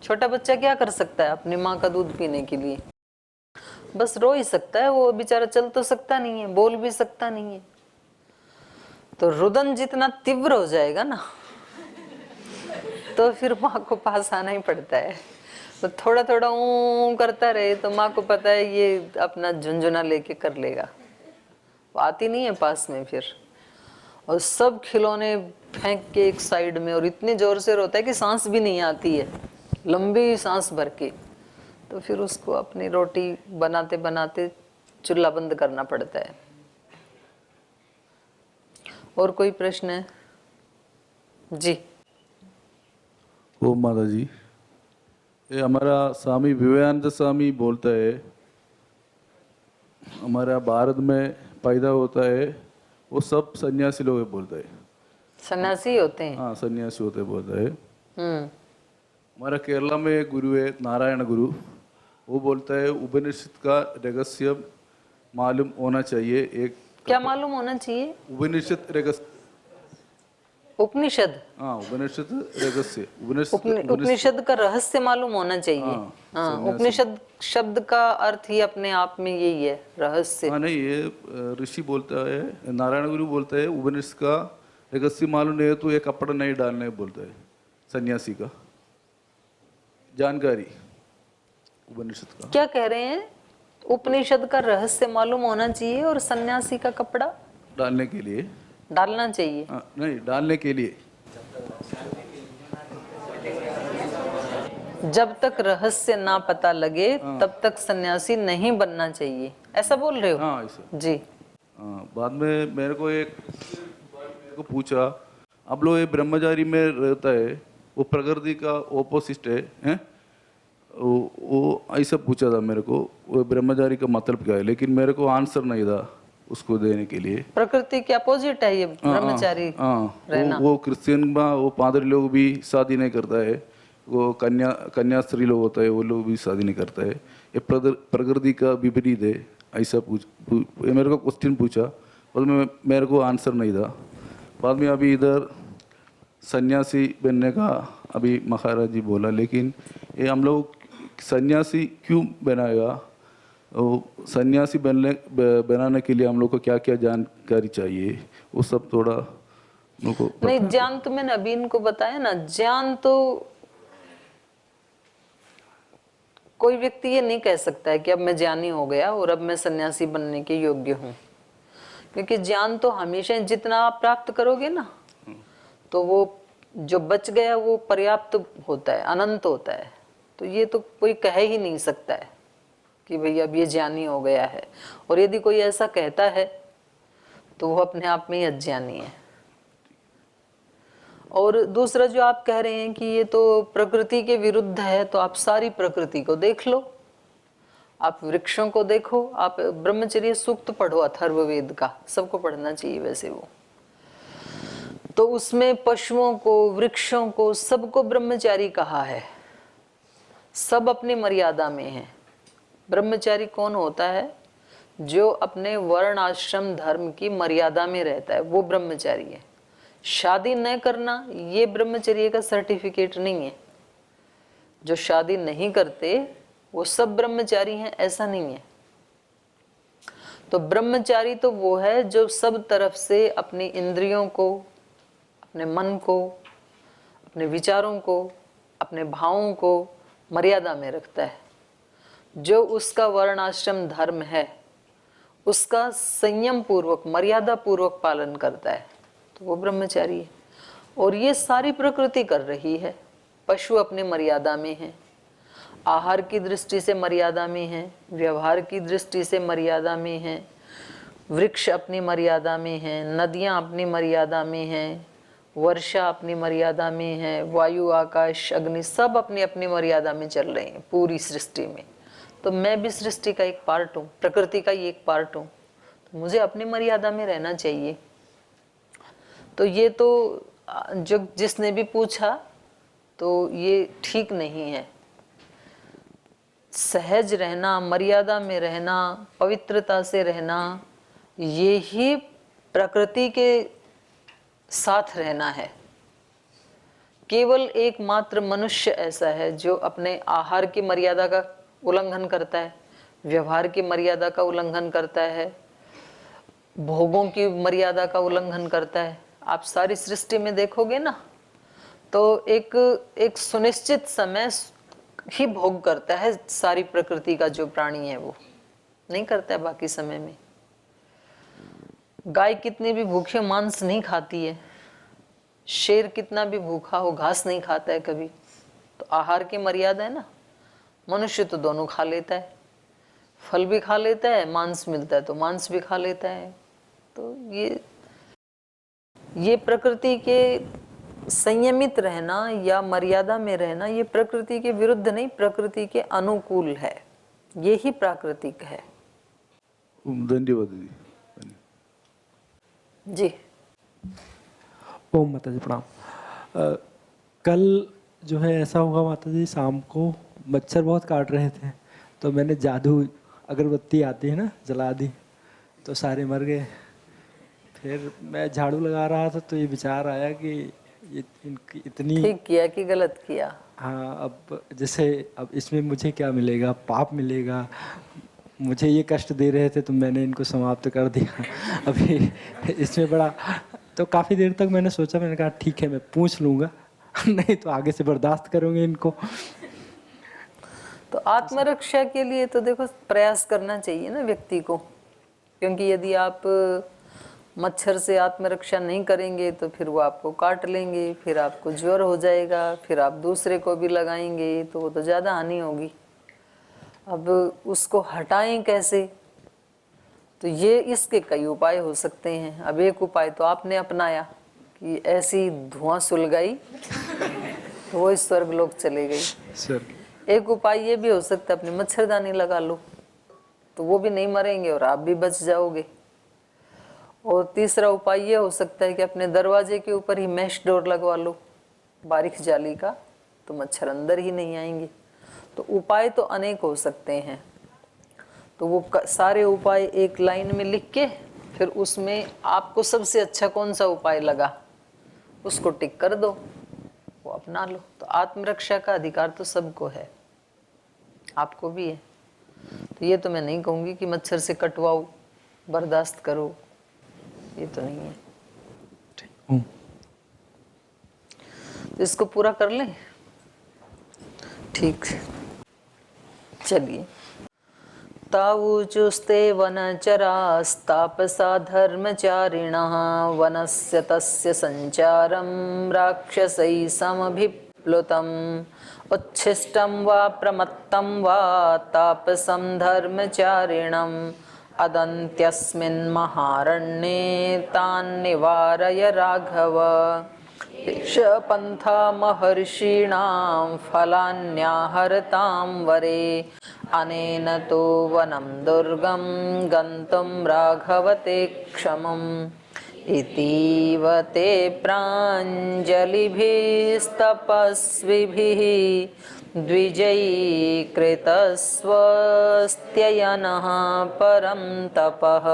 छोटा बच्चा क्या कर सकता है अपनी माँ का दूध पीने के लिए? बस रो ही सकता है, वो बेचारा चल तो सकता नहीं है, बोल भी सकता नहीं है। तो रुदन जितना तीव्र हो जाएगा ना तो फिर माँ को पास आना ही पड़ता है। तो थोड़ा थोड़ा ऊ करता रहे तो माँ को पता है ये अपना झुंझुना लेके कर लेगा, वो आती नहीं है पास में फिर। और सब खिलौने फेंक के एक साइड में, और इतनी जोर से रोता है कि सांस भी नहीं आती है, लंबी सांस भर के। तो फिर उसको अपनी रोटी बनाते बनाते चूल्हा बंद करना पड़ता है। और कोई प्रश्न है जी? ओ माता जी, ये हमारा स्वामी विवेकानंद स्वामी बोलता है, हमारा भारत में पैदा होता है वो सब सन्यासी लोग बोलता है। सन्यासी होते हैं? हाँ, सन्यासी होते बोलता है। हम्म। हमारा केरला में एक गुरु है नारायण गुरु, वो बोलता है उपनिषद का रहस्य मालूम होना चाहिए। एक क्या मालूम होना चाहिए? उपनिषद रहस्य। उपनिषद? हाँ, उपनिषद रहस्य, उपनिषद का रहस्य मालूम होना चाहिए। हाँ, उपनिषद शब्द का अर्थ ही अपने आप में यही है, रहस्य। हाँ नहीं, ये ऋषि बोलता है, नारायण गुरु बोलता है उपनिषद का रहस्य मालूम नहीं है तो ये कपड़ा नहीं डालने बोलता है सन्यासी का जानकारी उपनिषद का। क्या कह रहे हैं? उपनिषद का रहस्य मालूम होना चाहिए और सन्यासी का कपड़ा डालने के लिए डालना चाहिए। नहीं, डालने के लिए। जब तक रहस्य ना पता लगे तब तक सन्यासी नहीं बनना चाहिए, ऐसा बोल रहे हो? हाँ ऐसा जी। बाद में मेरे को पूछा, अब लोग ये ब्रह्मचारी में रहता है वो प्रकृति का ओपोजिट है? वो ऐसा पूछा था मेरे को, वो ब्रह्मचारी का मतलब क्या है, लेकिन मेरे को आंसर नहीं था उसको देने के लिए। प्रकृति के अपोजिट है ये ब्रह्मचारी रहना। वो क्रिश्चियन में वो पादरी लोग भी शादी नहीं करता है, वो कन्या स्त्री लोग होता है वो लोग भी शादी नहीं करता है, ये प्रकृति का विपरीत है। ऐसा मेरे को क्वेश्चन पूछा और मेरे को आंसर नहीं था। बाद में अभी इधर सन्यासी बनने का अभी महाराज जी बोला, लेकिन ये हम लोग सन्यासी क्यों बनाएगा? वो सन्यासी बनाने के लिए हम लोग को क्या क्या जानकारी चाहिए वो सब थोड़ा उनको नहीं, ज्ञान तो मैंने अभी इनको बताया ना। ज्ञान तो कोई व्यक्ति ये नहीं कह सकता है कि अब मैं ज्ञानी हो गया और अब मैं सन्यासी बनने के योग्य हूँ, क्योंकि ज्ञान तो हमेशा जितना आप प्राप्त करोगे ना तो वो जो बच गया वो पर्याप्त होता है, अनंत होता है। तो ये तो कोई कह ही नहीं सकता है कि भाई अब ये ज्ञानी हो गया है, और यदि कोई ऐसा कहता है तो वो अपने आप में ही अज्ञानी है। और दूसरा जो आप कह रहे हैं कि ये तो प्रकृति के विरुद्ध है, तो आप सारी प्रकृति को देख लो, आप वृक्षों को देखो, आप ब्रह्मचर्य सूक्त पढ़ो अथर्ववेद का, सबको पढ़ना चाहिए वैसे वो। तो उसमें पशुओं को, वृक्षों को, सबको ब्रह्मचारी कहा है। सब अपनी मर्यादा में है। ब्रह्मचारी कौन होता है? जो अपने वर्ण आश्रम धर्म की मर्यादा में रहता है, वो ब्रह्मचारी है। शादी न करना ये ब्रह्मचर्य का सर्टिफिकेट नहीं है। जो शादी नहीं करते वो सब ब्रह्मचारी हैं, ऐसा नहीं है। तो ब्रह्मचारी तो वो है जो सब तरफ से अपनी इंद्रियों को, अपने मन को, अपने विचारों को, अपने भावों को मर्यादा में रखता है। जो उसका वर्णाश्रम धर्म है उसका संयम पूर्वक, मर्यादा पूर्वक पालन करता है, तो वो ब्रह्मचारी है। और ये सारी प्रकृति कर रही है। पशु अपने मर्यादा में है, आहार की दृष्टि से मर्यादा में है, व्यवहार की दृष्टि से मर्यादा में है, वृक्ष अपनी मर्यादा में है, नदियाँ अपनी मर्यादा में हैं, वर्षा अपनी मर्यादा में है, वायु, आकाश, अग्नि सब अपनी अपनी मर्यादा में चल रहे हैं पूरी सृष्टि में। तो मैं भी सृष्टि का एक पार्ट हूँ, प्रकृति का ही एक पार्ट हूँ, तो मुझे अपनी मर्यादा में रहना चाहिए। तो ये तो जो जिसने भी पूछा तो ये ठीक नहीं है। सहज रहना, मर्यादा में रहना, पवित्रता से रहना, ये ही प्रकृति के साथ रहना है। केवल एकमात्र मनुष्य ऐसा है जो अपने आहार की मर्यादा का उल्लंघन करता है, व्यवहार की मर्यादा का उल्लंघन करता है, भोगों की मर्यादा का उल्लंघन करता है। आप सारी सृष्टि में देखोगे ना, तो एक सुनिश्चित समय ही भोग करता है सारी प्रकृति का जो प्राणी है, वो नहीं करता है बाकी समय में। गाय कितनी भी भूखे मांस नहीं खाती है, शेर कितना भी भूखा हो घास नहीं खाता है कभी। तो आहार की मर्यादा है ना। मनुष्य तो दोनों खा लेता है, फल भी खा लेता है, मांस मिलता है तो मांस भी खा लेता है। तो ये प्रकृति के संयमित रहना या मर्यादा में रहना, ये प्रकृति के विरुद्ध नहीं, प्रकृति के अनुकूल है। ये ही प्राकृतिक है। धन्यवाद दीदी। जी। ओम माता जी प्रणाम। कल जो है ऐसा हुआ माता जी, शाम को मच्छर बहुत काट रहे थे, तो मैंने जादू अगरबत्ती आती है ना, जला दी, तो सारे मर गए। फिर मैं झाड़ू लगा रहा था तो ये विचार आया कि इनकी इतनी ठीक किया कि गलत किया। हाँ, अब जैसे अब इसमें मुझे क्या मिलेगा, पाप मिलेगा। मुझे ये कष्ट दे रहे थे तो मैंने इनको समाप्त कर दिया। अभी इसमें बड़ा, तो काफ़ी देर तक मैंने सोचा, मैंने कहा ठीक है मैं पूछ लूँगा, नहीं तो आगे से बर्दाश्त करूँगे इनको। तो आत्मरक्षा के लिए तो देखो प्रयास करना चाहिए ना व्यक्ति को, क्योंकि यदि आप मच्छर से आत्मरक्षा नहीं करेंगे तो फिर वो आपको काट लेंगे, फिर आपको ज्वर हो जाएगा, फिर आप दूसरे को भी लगाएंगे, तो वो तो ज़्यादा हानि होगी। अब उसको हटाएं कैसे? तो ये इसके कई उपाय हो सकते हैं। अब एक उपाय तो आपने अपनाया कि ऐसी धुआं सुलगाई तो वो इस स्वर्गलोक चले गई। सर एक उपाय ये भी हो सकता है अपनी मच्छरदानी लगा लो, तो वो भी नहीं मरेंगे और आप भी बच जाओगे। और तीसरा उपाय ये हो सकता है कि अपने दरवाजे के ऊपर ही मैश डोर लगवा लो, बारीक जाली का, तो मच्छर अंदर ही नहीं आएंगे। तो उपाय तो अनेक हो सकते हैं। तो वो सारे उपाय एक लाइन में लिख के फिर उसमें आपको सबसे अच्छा कौन सा उपाय लगा उसको टिक कर दो, वो अपना लो। तो आत्मरक्षा का अधिकार तो सबको है, आपको भी है। तो ये तो मैं नहीं कहूँगी कि मच्छर से कटवाओ, बर्दाश्त करो, ये तो नहीं है। तो इसको पूरा कर लें। ठीक, चलिए। तावुचुस्ते वनचरास्तापसा धर्मचारिणः वनस्य तस्य संचारं राक्षसैः समभिप्लुतम् उच्छिष्टं वा प्रमत्तं वा तापसं धर्मचारिणम् अदन्त्यस्मिन् महारण्ये तान् निवारय राघव। पन्था महर्षीणां फलान्याहरतां वरे अनेन तो वनं दुर्गं गन्तुं राघवते क्षमम् इतीव ते प्राञ्जलिभिस्तपस्विभिः द्विजैकृतस्वस्त्ययनः परं तपः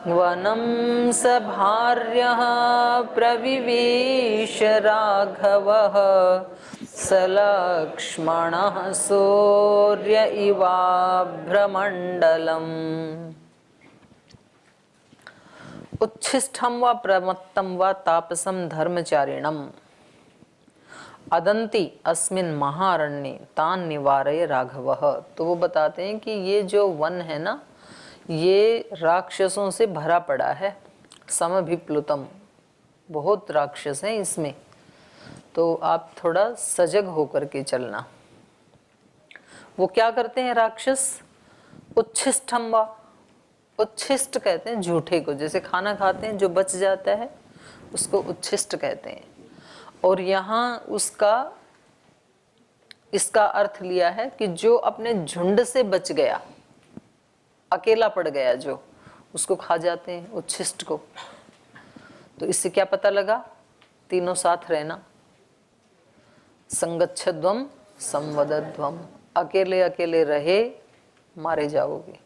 वनं स भार्यः प्रविवेश राघवः स लक्ष्मणः सूर्य इवाभ्रमण्डलम्। उच्छिष्टं व प्रमत्तं व तापसं धर्मचारिणम् अदंती अस्मिन् महारण्ये तान निवारय राघवः। तो वो बताते हैं कि ये जो वन है ना, ये राक्षसों से भरा पड़ा है। समभिप्लुतम, बहुत राक्षस हैं इसमें, तो आप थोड़ा सजग होकर के चलना। वो क्या करते हैं राक्षस? उच्छिष्टम वा, उच्छिष्ट कहते हैं झूठे को, जैसे खाना खाते हैं जो बच जाता है उसको उच्छिष्ट कहते हैं। और यहाँ इसका अर्थ लिया है कि जो अपने झुंड से बच गया, अकेला पड़ गया जो, उसको खा जाते हैं उच्छिष्ट को। तो इससे क्या पता लगा? तीनों साथ रहना। संगच्छध्वम संवदध्वम, अकेले अकेले रहे मारे जाओगे।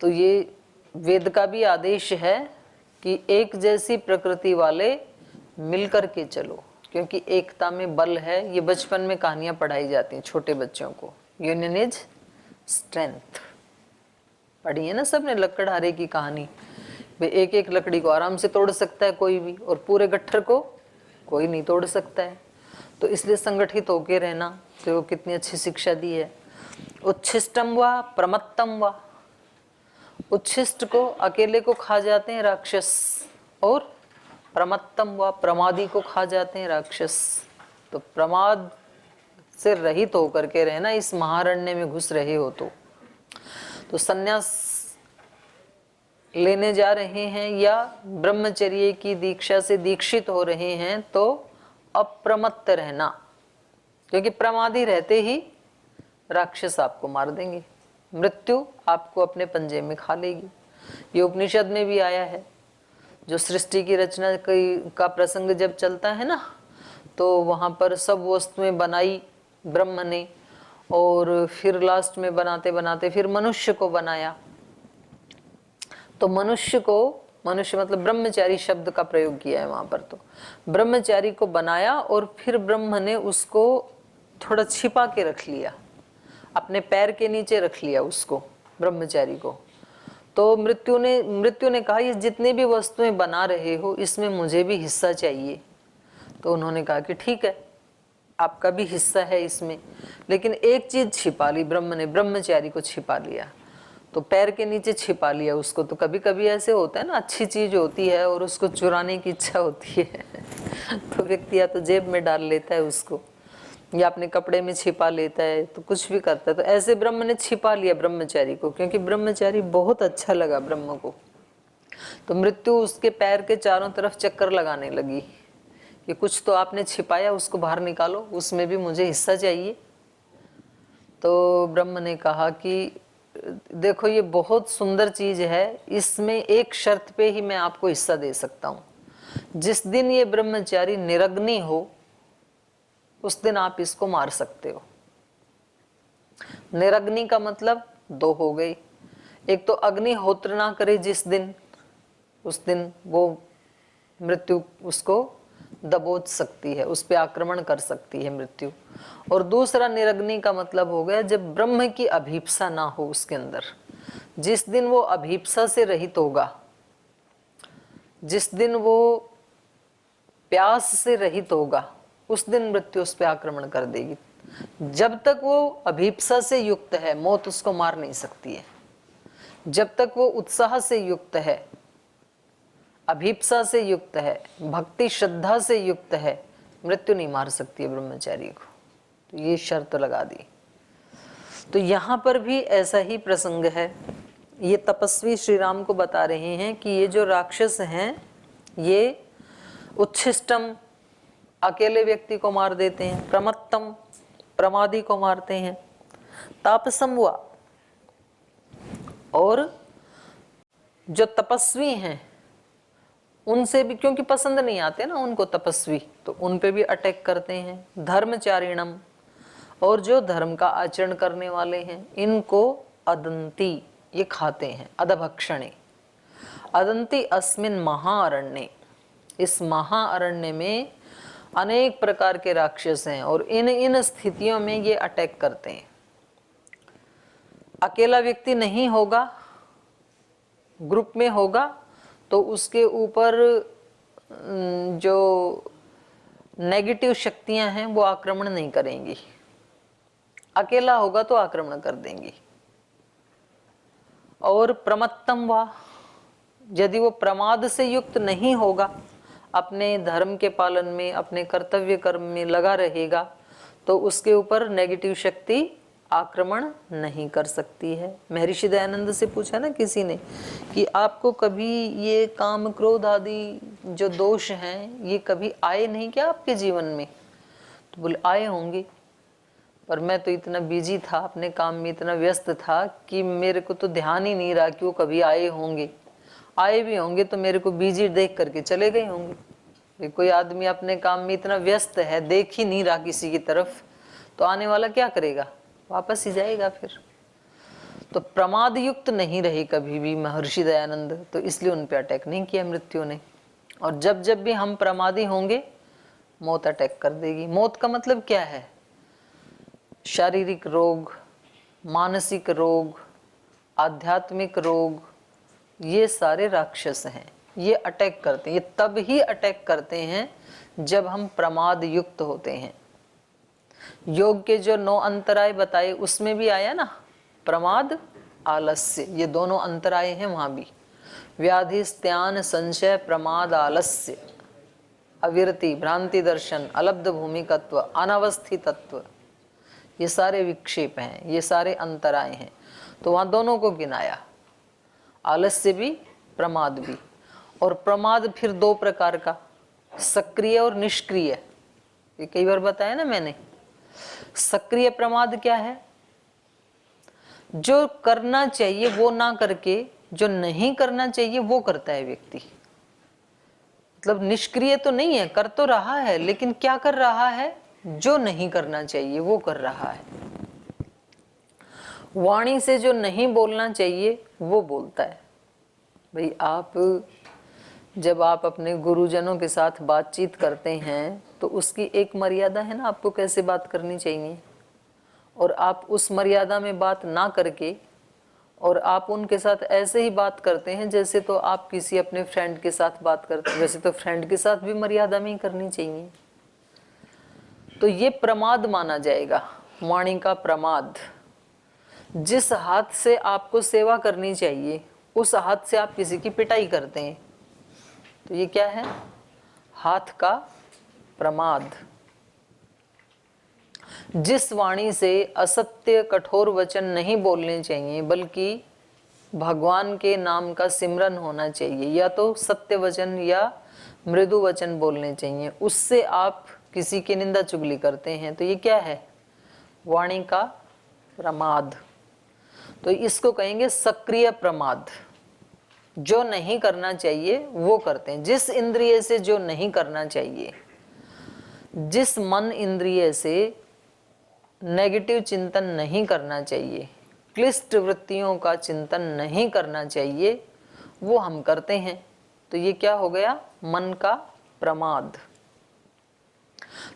तो ये वेद का भी आदेश है कि एक जैसी प्रकृति वाले मिलकर के चलो, क्योंकि एकता में बल है। ये बचपन में कहानियां पढ़ाई जाती हैं छोटे बच्चों को, यूनियन इज स्ट्रेंथ। पढ़ी है ना सबने लकड़हारे की कहानी, वे एक एक लकड़ी को आराम से तोड़ सकता है कोई भी, और पूरे गट्ठर को कोई नहीं तोड़ सकता है। तो इसलिए संगठित होके रहना, तो कितनी अच्छी शिक्षा दी है। उच्छिष्टम व प्रमत्तम व, उच्छिष्ट को अकेले को खा जाते हैं राक्षस, और प्रमत्तम व प्रमादी को खा जाते हैं राक्षस। तो प्रमाद से रहित होकर के रहना, इस महारण्य में घुस रहे हो तो संन्यास लेने जा रहे हैं या ब्रह्मचर्य की दीक्षा से दीक्षित हो रहे हैं, तो अप्रमत्त रहना, क्योंकि प्रमादी रहते ही राक्षस आपको मार देंगे, मृत्यु आपको अपने पंजे में खा लेगी। ये उपनिषद में भी आया है। जो सृष्टि की रचना का प्रसंग जब चलता है ना, तो वहां पर सब वस्तुएं बनाई ब्रह्म ने, और फिर लास्ट में बनाते बनाते फिर मनुष्य को बनाया। तो मनुष्य मतलब ब्रह्मचारी शब्द का प्रयोग किया है वहां पर। तो ब्रह्मचारी को बनाया और फिर ब्रह्म ने उसको थोड़ा छिपा के रख लिया, अपने पैर के नीचे रख लिया उसको, ब्रह्मचारी को। तो मृत्यु ने कहा, ये जितने भी वस्तुएं बना रहे हो इसमें मुझे भी हिस्सा चाहिए। तो उन्होंने कहा कि ठीक है, आपका भी हिस्सा है इसमें, लेकिन एक चीज छिपा ली ब्रह्म ने, ब्रह्मचारी को छिपा लिया। तो पैर के नीचे छिपा लिया उसको। तो कभी कभी ऐसे होता है ना, अच्छी चीज होती है और उसको चुराने की इच्छा होती है तो व्यक्ति या तो जेब में डाल लेता है उसको, या अपने कपड़े में छिपा लेता है, तो कुछ भी करता है। तो ऐसे ब्रह्म ने छिपा लिया ब्रह्मचारी को, क्योंकि ब्रह्मचारी बहुत अच्छा लगा ब्रह्म को। तो मृत्यु उसके पैर के चारों तरफ चक्कर लगाने लगी कि कुछ तो आपने छिपाया, उसको बाहर निकालो, उसमें भी मुझे हिस्सा चाहिए। तो ब्रह्म ने कहा कि देखो ये बहुत सुंदर चीज है, इसमें एक शर्त पे ही मैं आपको हिस्सा दे सकता हूं। जिस दिन ये ब्रह्मचारी निरग्नि हो उस दिन आप इसको मार सकते हो। निरग्नि का मतलब दो हो गई, एक तो अग्निहोत्र ना करे जिस दिन, उस दिन वो मृत्यु उसको दबोच सकती है, उस पे आक्रमण कर सकती है मृत्यु। और दूसरा निरग्नि का मतलब हो गया जब ब्रह्म की अभीप्सा ना हो उसके अंदर। जिस दिन वो अभीप्सा से रहित होगा, जिस दिन वो प्यास से रहित होगा, उस दिन मृत्यु उस पे आक्रमण कर देगी। जब तक वो अभीप्सा से युक्त है, मौत उसको मार नहीं सकती है। जब तक वो उत्साह से युक्त है, अभीप्सा से युक्त है, भक्ति श्रद्धा से युक्त है, मृत्यु नहीं मार सकती है ब्रह्मचारी को। तो ये शर्त लगा दी। तो यहाँ पर भी ऐसा ही प्रसंग है। ये तपस्वी श्री राम को बता रहे हैं कि ये जो राक्षस हैं, ये उच्छिष्टम अकेले व्यक्ति को मार देते हैं, प्रमत्तम प्रमादी को मारते हैं, तापसम हुआ, और जो तपस्वी हैं उनसे भी, क्योंकि पसंद नहीं आते ना उनको तपस्वी, तो उन पे भी अटैक करते हैं। धर्मचारिणम, और जो धर्म का आचरण करने वाले हैं इनको अदंती, ये खाते हैं, अदभक्षणे। अदंती अस्मिन महाअरण्ये, इस महाअरण्य में अनेक प्रकार के राक्षस हैं और इन स्थितियों में ये अटैक करते हैं। अकेला व्यक्ति नहीं होगा, ग्रुप में होगा तो उसके ऊपर जो नेगेटिव शक्तियां हैं वो आक्रमण नहीं करेंगी। अकेला होगा तो आक्रमण कर देंगी। और प्रमत्तम वा, यदि वो प्रमाद से युक्त नहीं होगा, अपने धर्म के पालन में, अपने कर्तव्य कर्म में लगा रहेगा, तो उसके ऊपर नेगेटिव शक्ति आक्रमण नहीं कर सकती है। महर्षि दयानंद से पूछा ना किसी ने कि आपको कभी ये काम क्रोध आदि जो दोष हैं ये कभी आए नहीं क्या आपके जीवन में? तो बोले आए होंगे, पर मैं तो इतना बिजी था, अपने काम में इतना व्यस्त था कि मेरे को तो ध्यान ही नहीं रहा कि वो कभी आए होंगे। आए भी होंगे तो मेरे को बिजी देख करके चले गए होंगे। कोई आदमी अपने काम में इतना व्यस्त है, देख ही नहीं रहा किसी की तरफ, तो आने वाला क्या करेगा? वापस ही जाएगा फिर। तो प्रमाद युक्त नहीं रही कभी भी महर्षि दयानंद, तो इसलिए उन पे अटैक नहीं किया मृत्यु ने। और जब जब भी हम प्रमादी होंगे, मौत अटैक कर देगी। मौत का मतलब क्या है? शारीरिक रोग, मानसिक रोग, आध्यात्मिक रोग, ये सारे राक्षस हैं, ये अटैक करते हैं। ये तब ही अटैक करते हैं जब हम प्रमाद युक्त होते हैं। योग के जो 9 अंतराय बताए उसमें भी आया ना, प्रमाद, आलस्य, ये दोनों अंतराय हैं वहां भी। व्याधि, स्त्यान, संशय, प्रमाद, आलस्य, अविरति, भ्रांति दर्शन, अलब्ध भूमिकत्व, अनवस्थितत्व, ये सारे विक्षेप हैं, ये सारे अंतराय हैं। तो वहां दोनों को गिनाया, आलस्य भी, प्रमाद भी। और प्रमाद फिर 2 प्रकार का, सक्रिय और निष्क्रिय। ये कई बार बताया ना मैंने। सक्रिय प्रमाद क्या है? जो करना चाहिए वो ना करके जो नहीं करना चाहिए वो करता है व्यक्ति। मतलब निष्क्रिय तो नहीं है, कर तो रहा है, लेकिन क्या कर रहा है? जो नहीं करना चाहिए वो कर रहा है। वाणी से जो नहीं बोलना चाहिए वो बोलता है। भाई आप जब आप अपने गुरुजनों के साथ बातचीत करते हैं तो उसकी एक मर्यादा है ना, आपको कैसे बात करनी चाहिए। और आप उस मर्यादा में बात ना करके और आप उनके साथ ऐसे ही बात करते हैं जैसे तो आप किसी अपने फ्रेंड के साथ बात करते हैं। वैसे तो फ्रेंड के साथ भी मर्यादा में ही करनी चाहिए। तो ये प्रमाद माना जाएगा, वाणी का प्रमाद। जिस हाथ से आपको सेवा करनी चाहिए उस हाथ से आप किसी की पिटाई करते हैं, तो ये क्या है? हाथ का प्रमाद। जिस वाणी से असत्य कठोर वचन नहीं बोलने चाहिए बल्कि भगवान के नाम का सिमरन होना चाहिए, या तो सत्य वचन या मृदु वचन बोलने चाहिए, उससे आप किसी की निंदा चुगली करते हैं, तो ये क्या है? वाणी का प्रमाद। तो इसको कहेंगे सक्रिय प्रमाद। जो नहीं करना चाहिए वो करते हैं। जिस इंद्रिय से जो नहीं करना चाहिए, जिस मन इंद्रिय से नेगेटिव चिंतन नहीं करना चाहिए, क्लिष्ट वृत्तियों का चिंतन नहीं करना चाहिए, वो हम करते हैं, तो ये क्या हो गया? मन का प्रमाद।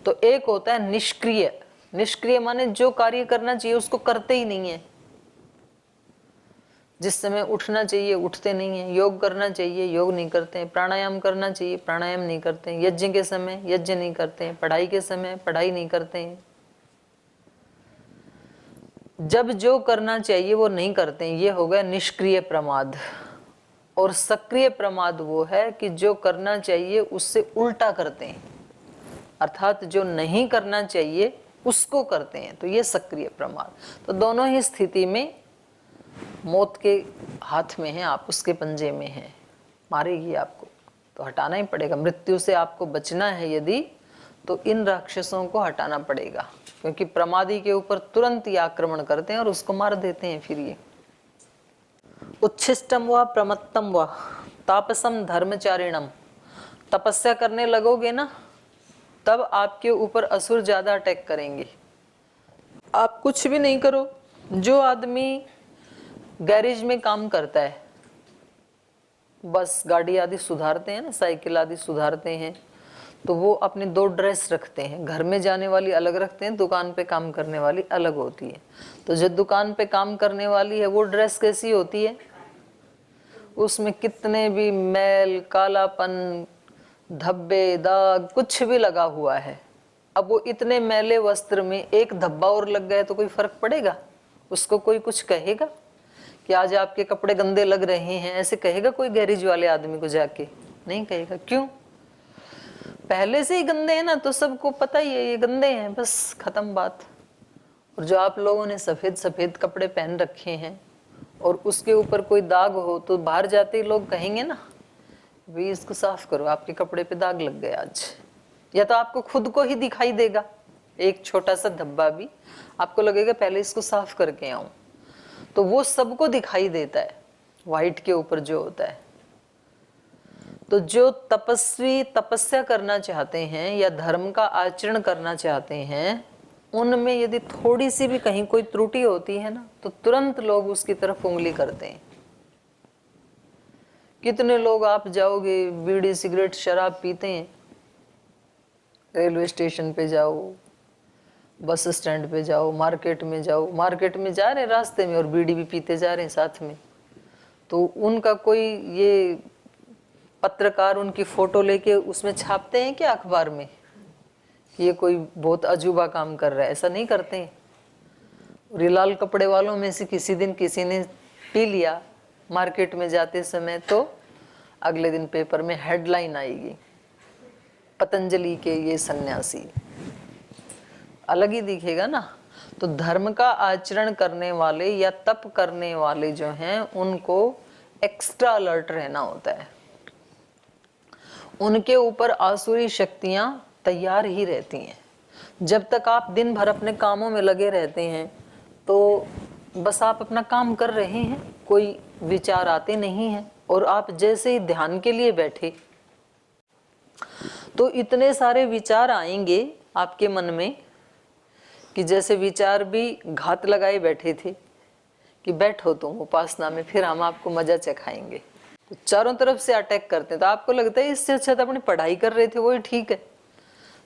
तो एक होता है निष्क्रिय। निष्क्रिय माने जो कार्य करना चाहिए उसको करते ही नहीं है। जिस समय उठना चाहिए उठते नहीं है, योग करना चाहिए योग नहीं करते हैं, प्राणायाम करना चाहिए प्राणायाम नहीं करते हैं, यज्ञ के समय यज्ञ नहीं करते हैं, पढ़ाई के समय पढ़ाई नहीं करते हैं। जब जो करना चाहिए वो नहीं करते हैं, ये हो गया निष्क्रिय प्रमाद। और सक्रिय प्रमाद वो है कि जो करना चाहिए उससे उल्टा करते हैं, अर्थात जो नहीं करना चाहिए उसको करते हैं, तो ये सक्रिय प्रमाद। तो दोनों ही स्थिति में मौत के हाथ में है, आप उसके पंजे में हैं, मारेगी आपको, तो हटाना ही पड़ेगा। मृत्यु से आपको बचना है यदि, तो इन राक्षसों को हटाना पड़ेगा, क्योंकि प्रमादी के ऊपर तुरंत ही आक्रमण करते हैं और उसको मार देते हैं। फिर ये उच्छिष्टम व प्रमत्तम व तापसम धर्मचारिणम, तपस्या करने लगोगे ना तब आपके ऊपर असुर ज्यादा अटैक करेंगे। आप कुछ भी नहीं करो। जो आदमी गैरेज में काम करता है, बस गाड़ी आदि सुधारते हैं ना, साइकिल आदि सुधारते हैं, तो वो अपने 2 ड्रेस रखते हैं, घर में जाने वाली अलग रखते हैं, दुकान पे काम करने वाली अलग होती है। तो जो दुकान पे काम करने वाली है वो ड्रेस कैसी होती है? उसमें कितने भी मैल, कालापन, धब्बे, दाग कुछ भी लगा हुआ है, अब वो इतने मैले वस्त्र में एक धब्बा और लग गया तो कोई फर्क पड़ेगा? उसको कोई कुछ कहेगा कि आज आपके कपड़े गंदे लग रहे हैं? ऐसे कहेगा कोई गैरेज वाले आदमी को जाके? नहीं कहेगा। क्यों? पहले से ही गंदे हैं ना, तो सबको पता ही है ये गंदे हैं, बस खत्म बात। और जो आप लोगों ने सफेद सफेद कपड़े पहन रखे हैं और उसके ऊपर कोई दाग हो तो बाहर जाते ही लोग कहेंगे ना, भाई इसको साफ करो, आपके कपड़े पे दाग लग गया आज। या तो आपको खुद को ही दिखाई देगा एक छोटा सा धब्बा भी, आपको लगेगा पहले इसको साफ करके आऊं, तो वो सबको दिखाई देता है व्हाइट के ऊपर जो होता है। तो जो तपस्वी तपस्या करना चाहते हैं या धर्म का आचरण करना चाहते हैं, उनमें यदि थोड़ी सी भी कहीं कोई त्रुटि होती है ना, तो तुरंत लोग उसकी तरफ उंगली करते हैं। कितने लोग आप जाओगे बीड़ी सिगरेट शराब पीते हैं, रेलवे स्टेशन पे जाओ, बस स्टैंड पे जाओ, मार्केट में जाओ, मार्केट में जा रहे हैं रास्ते में और बीड़ी भी पीते जा रहे हैं साथ में, तो उनका कोई ये पत्रकार उनकी फोटो लेके उसमें छापते हैं क्या अखबार में, ये कोई बहुत अजूबा काम कर रहा है? ऐसा नहीं करते हैं। और ये लाल कपड़े वालों में से किसी दिन किसी ने पी लिया मार्केट में जाते समय, तो अगले दिन पेपर में हेडलाइन आएगी, पतंजलि के ये सन्यासी, अलग ही दिखेगा ना। तो धर्म का आचरण करने वाले या तप करने वाले जो हैं उनको एक्स्ट्रा अलर्ट रहना होता है। उनके ऊपर आसुरी शक्तियां तैयार ही रहती हैं। जब तक आप दिन भर अपने कामों में लगे रहते हैं तो बस आप अपना काम कर रहे हैं, कोई विचार आते नहीं हैं, और आप जैसे ही ध्यान के लिए बैठे तो इतने सारे विचार आएंगे आपके मन में कि जैसे विचार भी घात लगाए बैठे थे कि बैठो तुम उपासना में, फिर हम आपको मजा चखाएंगे। तो चारों तरफ से अटैक करते हैं, तो आपको लगता है इससे अच्छा तो अपनी पढ़ाई कर रहे थे, वही ठीक है।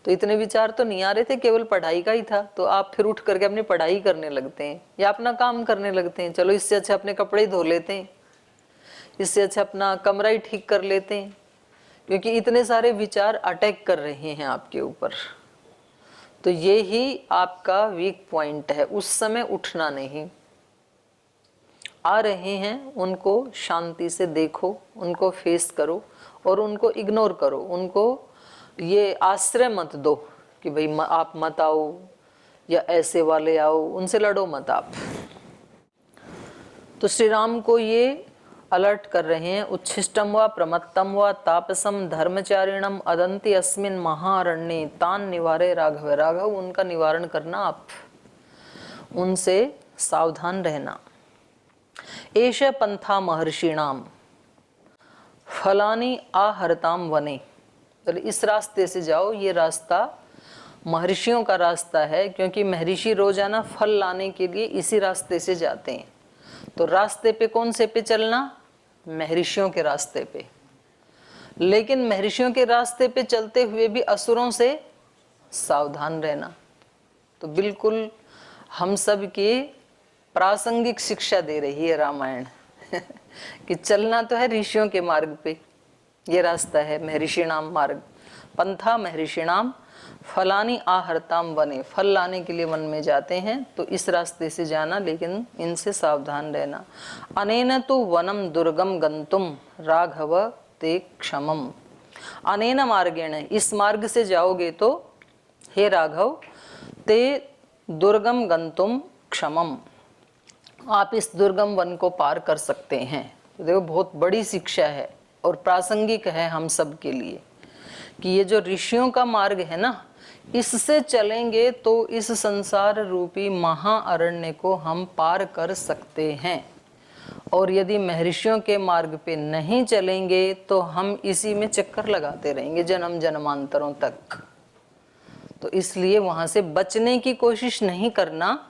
तो इतने विचार तो नहीं आ रहे थे, केवल पढ़ाई का ही था, तो आप फिर उठ करके अपनी पढ़ाई करने लगते हैं या अपना काम करने लगते हैं। चलो इससे अच्छा अपने कपड़े ही धो लेते हैं, इससे अच्छा अपना कमरा ही ठीक कर लेते हैं, क्योंकि इतने सारे विचार अटैक कर रहे हैं आपके ऊपर। तो ये ही आपका वीक पॉइंट है, उस समय उठना नहीं। आ रहे हैं उनको शांति से देखो, उनको फेस करो और उनको इग्नोर करो। उनको ये आश्रय मत दो कि भाई आप मत आओ या ऐसे वाले आओ, उनसे लड़ो मत आप। तो श्री राम को ये अलर्ट कर रहे हैं, उच्छिष्टम व प्रमत्तम व तापसम धर्मचारिणम अदंति अस्मिन महारण्ये तान निवारे राघव। राघव उनका निवारण करना, आप उनसे सावधान रहना। एष पंथा महर्षिणाम फलानि आहरताम वने। तो इस रास्ते से जाओ, ये रास्ता महर्षियों का रास्ता है, क्योंकि महर्षि रोजाना फल लाने के लिए इसी रास्ते से जाते हैं। तो रास्ते पे कौन से पे चलना? महर्षियों के रास्ते पे। लेकिन महर्षियों के रास्ते पे चलते हुए भी असुरों से सावधान रहना। तो बिल्कुल हम सब की प्रासंगिक शिक्षा दे रही है रामायण कि चलना तो है ऋषियों के मार्ग पे, ये रास्ता है महर्षिणाम मार्ग। पंथा महर्षिणाम फलानि आहरताम वने, फल लाने के लिए वन में जाते हैं, तो इस रास्ते से जाना, लेकिन इनसे सावधान रहना। अनेन तु वनम दुर्गम गंतुम राघव ते क्षमम। अनेन मार्गेण, इस मार्ग से जाओगे तो हे राघव ते दुर्गम गंतुम क्षमम, आप इस दुर्गम वन को पार कर सकते हैं। तो देखो बहुत बड़ी शिक्षा है और प्रासंगिक है हम सब के लिए कि ये जो ऋषियों का मार्ग है ना, इससे चलेंगे तो इस संसार रूपी महाअरण्य को हम पार कर सकते हैं। और यदि महर्षियों के मार्ग पे नहीं चलेंगे तो हम इसी में चक्कर लगाते रहेंगे जन्म जन्मांतरों तक। तो इसलिए वहां से बचने की कोशिश नहीं करना,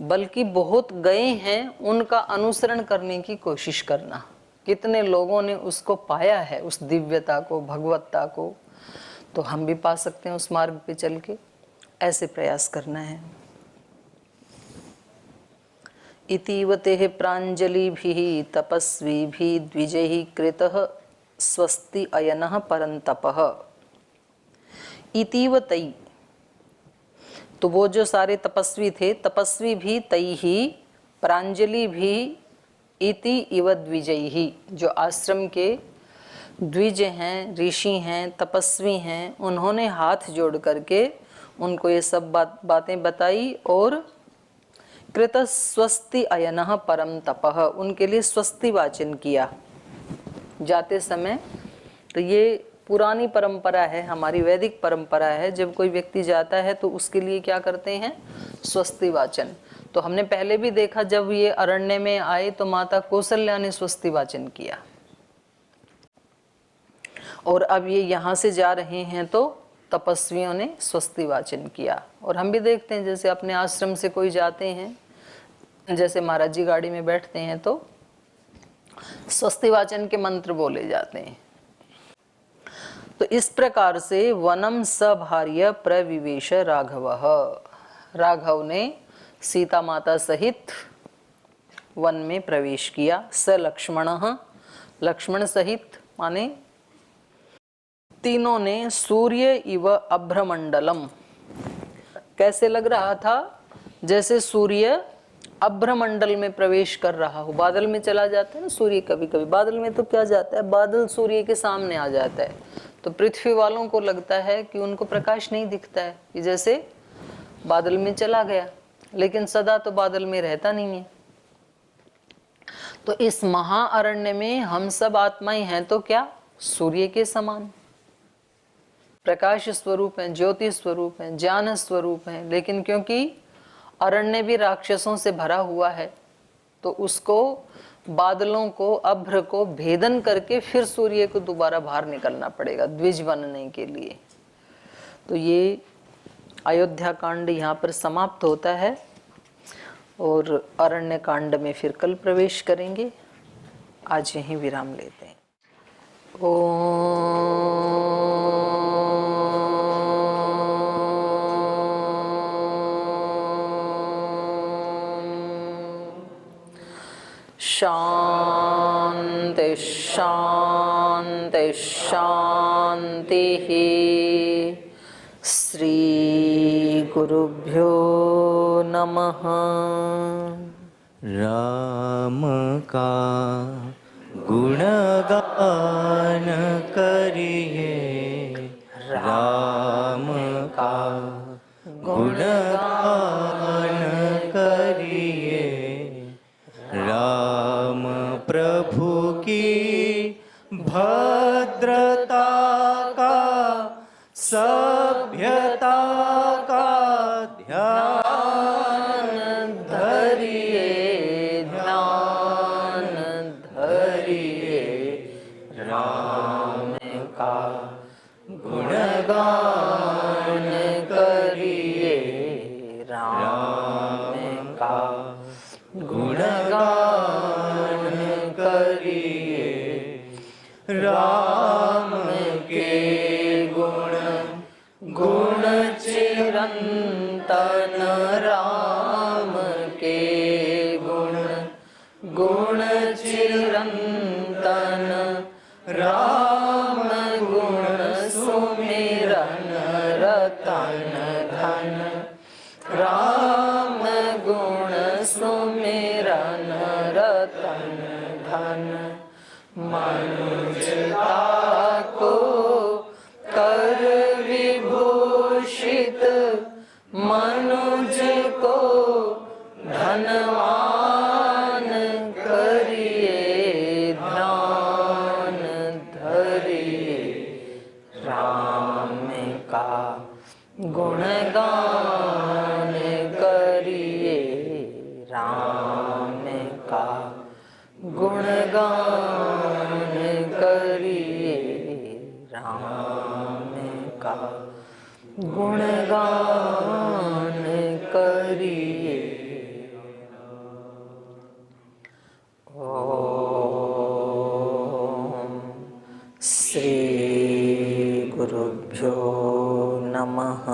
बल्कि बहुत गए हैं उनका अनुसरण करने की कोशिश करना। कितने लोगों ने उसको पाया है, उस दिव्यता को, भगवत्ता को, तो हम भी पा सकते हैं उस मार्ग पे चल के। ऐसे प्रयास करना है। इतीवते प्राञ्जलिभिः तपस्विभिः द्विजैः कृतः स्वस्ति अयनः परन्तपः। इतीवतै, तो वो जो सारे तपस्वी थे, तपस्वी भी तैहि प्रांजलि भी इति इव द्विजैहि, जो आश्रम के द्विज हैं, ऋषि हैं, तपस्वी हैं, उन्होंने हाथ जोड़ करके उनको ये सब बातें बताई और कृत स्वस्ति अयनः परम तपः, उनके लिए स्वस्ति वाचन किया जाते समय। तो ये पुरानी परंपरा है, हमारी वैदिक परंपरा है। जब कोई व्यक्ति जाता है तो उसके लिए क्या करते हैं? स्वस्ति वाचन। तो हमने पहले भी देखा, जब ये अरण्य में आए तो माता कौशल्या ने स्वस्ति वाचन किया, और अब ये यहाँ से जा रहे हैं तो तपस्वियों ने स्वस्ति वाचन किया। और हम भी देखते हैं, जैसे अपने आश्रम से कोई जाते हैं, जैसे महाराज जी गाड़ी में बैठते हैं तो स्वस्ति वाचन के मंत्र बोले जाते हैं। तो इस प्रकार से वनम सभार्य प्रविवेश राघवः, राघव ने सीता माता सहित वन में प्रवेश किया। स लक्ष्मणः, लक्ष्मण सहित माने तीनों ने सूर्य इव अभ्रमंडलम, कैसे लग रहा था जैसे सूर्य अभ्रमंडल में प्रवेश कर रहा हो। बादल में चला जाता है ना सूर्य, कभी कभी बादल में तो क्या जाता है, बादल सूर्य के सामने आ जाता है, तो पृथ्वी वालों को लगता है कि उनको प्रकाश नहीं दिखता है, कि जैसे बादल में चला गया, लेकिन सदा तो बादल में रहता नहीं है। तो इस महाअरण्य में हम सब आत्माएं हैं तो क्या, सूर्य के समान प्रकाश स्वरूप हैं, ज्योति स्वरूप हैं, ज्ञान स्वरूप हैं। लेकिन क्योंकि अरण्य भी राक्षसों से भरा हुआ है, तो उसको बादलों को, अभ्र को भेदन करके फिर सूर्य को दोबारा बाहर निकलना पड़ेगा द्विज बनने के लिए। तो ये अयोध्या कांड यहाँ पर समाप्त होता है और अरण्य कांड में फिर कल प्रवेश करेंगे। आज यहीं विराम लेते हैं। शांति शांति शांति। श्री गुरुभ्यो नमः। राम का गुणगान करिए, राम का गुणगान करिए, राम प्रभु की भद्रता का, सभ्यता का ध्यान धरिए, ध्यान धरिए, राम का गुणगान करिए, राम का गुणगान करिए, राम के गुण गुण चिरंतन, राम के गुण गुण चिरंतन, राम गुण सुमिरन रतन धन, राम गुण सुमिरन रतन धन, मनुष्यता को कर विभूषित, मनुज को धनवान करिए, ध्यान धरिए, राम का गुणगान करिए, राम का गुणगान करिए, राम का गुणगान करिए। ओम श्री गुरुभ्यो नमः।